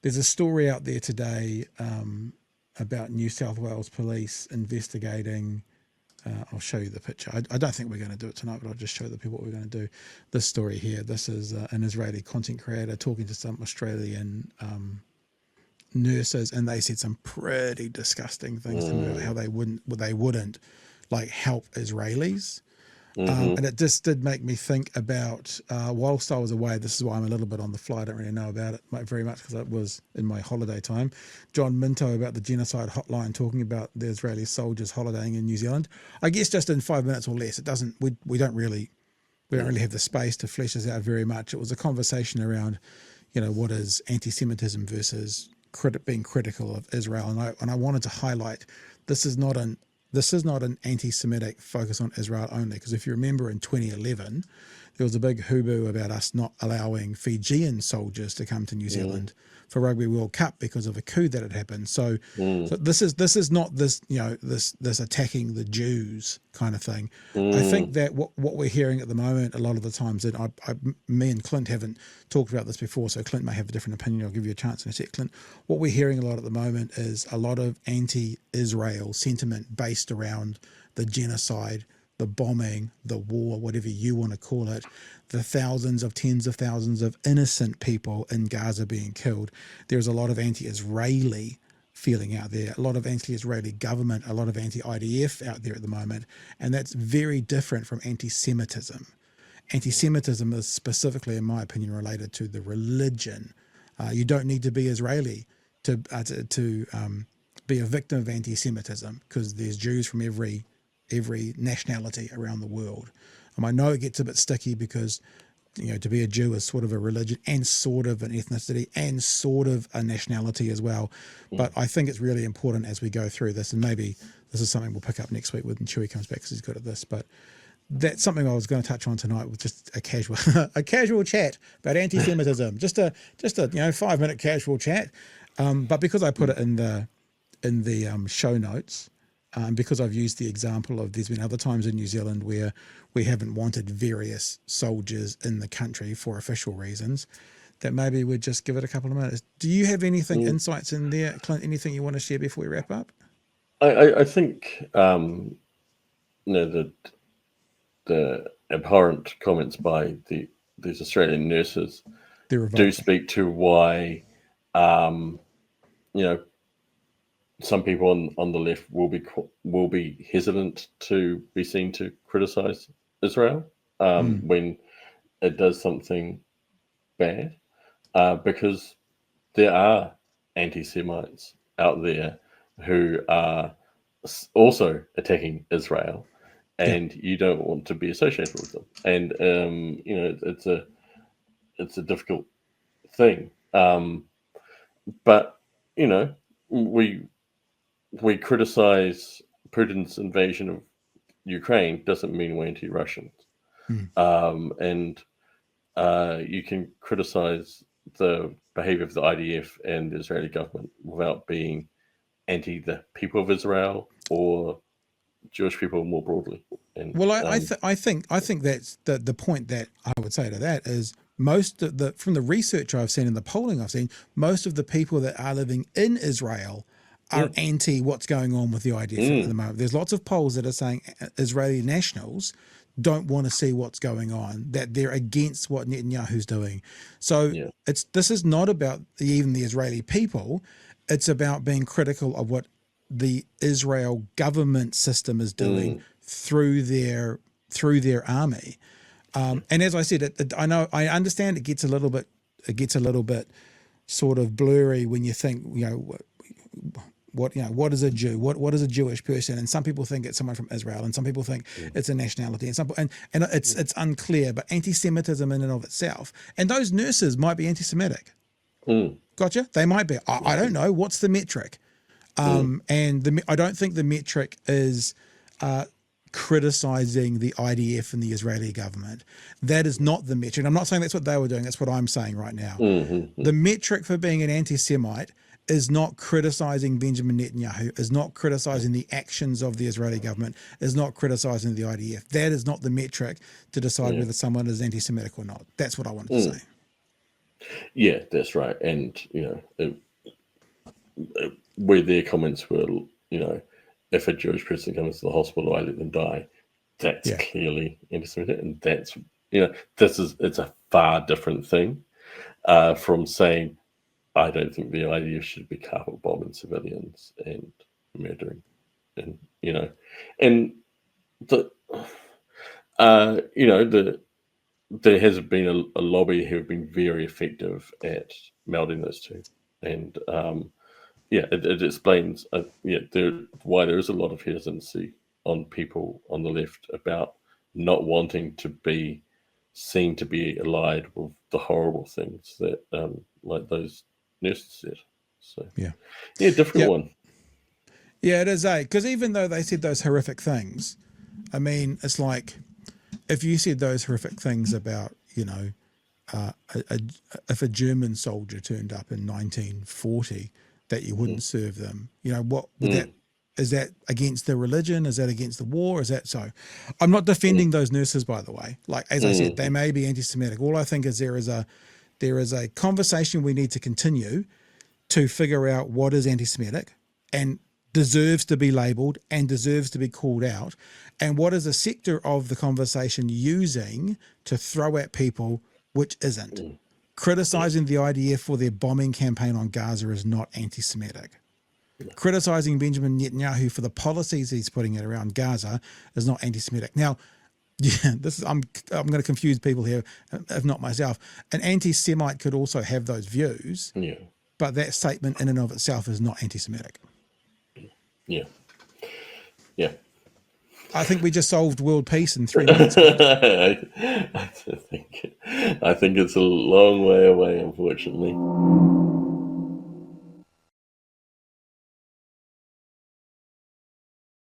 There's a story out there today about New South Wales police investigating. I'll show you the picture. I don't think we're going to do it tonight, but I'll just show the people what we're going to do. This story here. This is an Israeli content creator talking to some Australian nurses, and they said some pretty disgusting things to me about how they wouldn't like help Israelis. And it just did make me think about, whilst I was away, this is why I'm a little bit on the fly, I don't really know about it very much because it was in my holiday time, John Minto about the genocide hotline talking about the Israeli soldiers holidaying in New Zealand. I guess just in 5 minutes or less, it doesn't, we don't really have the space to flesh this out very much. It was a conversation around, what is anti-Semitism versus being critical of Israel. And I wanted to highlight, this is not an anti-Semitic focus on Israel only, because if you remember in 2011, there was a big hooboo about us not allowing Fijian soldiers to come to New Zealand for Rugby World Cup because of a coup that had happened. So this is not this this attacking the Jews kind of thing. I think that what we're hearing at the moment a lot of the times, and me and Clint haven't talked about this before, so Clint may have a different opinion. I'll give you a chance in a sec, Clint. What we're hearing a lot at the moment is a lot of anti-Israel sentiment based around the genocide, the bombing, the war, whatever you want to call it, the tens of thousands of innocent people in Gaza being killed. There's a lot of anti-Israeli feeling out there, a lot of anti-Israeli government, a lot of anti-IDF out there at the moment, and that's very different from anti-Semitism. Anti-Semitism is specifically, in my opinion, related to the religion. You don't need to be Israeli to be a victim of anti-Semitism, because there's Jews from every nationality around the world. I know it gets a bit sticky because, to be a Jew is sort of a religion and sort of an ethnicity and sort of a nationality as well. But I think it's really important as we go through this, and maybe this is something we'll pick up next week when Chewie comes back because he's good at this. But that's something I was going to touch on tonight with just a casual chat about anti-Semitism, just a 5-minute casual chat. But because I put it in the show notes, because I've used the example of there's been other times in New Zealand where we haven't wanted various soldiers in the country for official reasons, that maybe we'd just give it a couple of minutes. Do you have anything, insights in there, Clint, anything you want to share before we wrap up? I think, the abhorrent comments by these Australian nurses do speak to why, some people on the left will be hesitant to be seen to criticize Israel when it does something bad, because there are anti-Semites out there who are also attacking Israel, and you don't want to be associated with them. And it's a difficult thing, but we criticize Putin's invasion of Ukraine doesn't mean we're anti-Russians. And you can criticize the behavior of the IDF and the Israeli government without being anti the people of Israel or Jewish people more broadly. And, I think that's the point that I would say to that is most of from the research I've seen and the polling I've seen, most of the people that are living in Israel are anti what's going on with the IDF at the moment. There's lots of polls that are saying Israeli nationals don't want to see what's going on, that they're against what Netanyahu's doing. So this is not about even the Israeli people. It's about being critical of what the Israel government system is doing through their army. And as I said, I understand it gets a little bit sort of blurry when you think, what is a Jew? What is a Jewish person? And some people think it's someone from Israel, and some people think it's a nationality, and it's unclear. But anti-Semitism in and of itself, and those nurses might be anti-Semitic. Gotcha. They might be. I don't know. What's the metric? And I don't think the metric is criticizing the IDF and the Israeli government. That is not the metric. I'm not saying that's what they were doing. That's what I'm saying right now. The metric for being an anti-Semite is not criticizing Benjamin Netanyahu, is not criticizing the actions of the Israeli government, is not criticizing the IDF. That is not the metric to decide whether someone is anti-Semitic or not. That's what I wanted to say. Yeah, that's right. And where their comments were, if a Jewish person comes to the hospital, I let them die. That's Yeah, clearly anti-Semitic, and that's it's a far different thing from saying I don't think the idea should be carpet bombing civilians and murdering, and and the the there has been a lobby who have been very effective at melding those two, and it explains why there is a lot of hesitancy on people on the left about not wanting to be seen to be allied with the horrible things that like those nurses said. So yeah, yeah, difficult yeah, one. yeah. It is, because even though they said those horrific things, I mean, it's like if you said those horrific things about, uh, a, a, if a German soldier turned up in 1940, that you wouldn't serve them. What would that? Mm, Is that against the religion? Is that against the war? Is that so? I'm not defending mm, those nurses, by the way. Like as I said, they mm, may be anti-Semitic. All I think is there is a conversation we need to continue to figure out what is anti-Semitic and deserves to be labelled and deserves to be called out, and what is a sector of the conversation using to throw at people which isn't. mm. Yeah, Criticizing the IDF for their bombing campaign on Gaza is not anti-Semitic. yeah, Criticizing Benjamin Netanyahu for the policies he's putting in around Gaza is not anti-Semitic. Now, yeah, I'm going to confuse people here, if not myself. An anti-Semite could also have those views, yeah, but that statement in and of itself is not anti-Semitic. yeah, yeah. I think we just solved world peace in 3 minutes, guys. I think it's a long way away, unfortunately.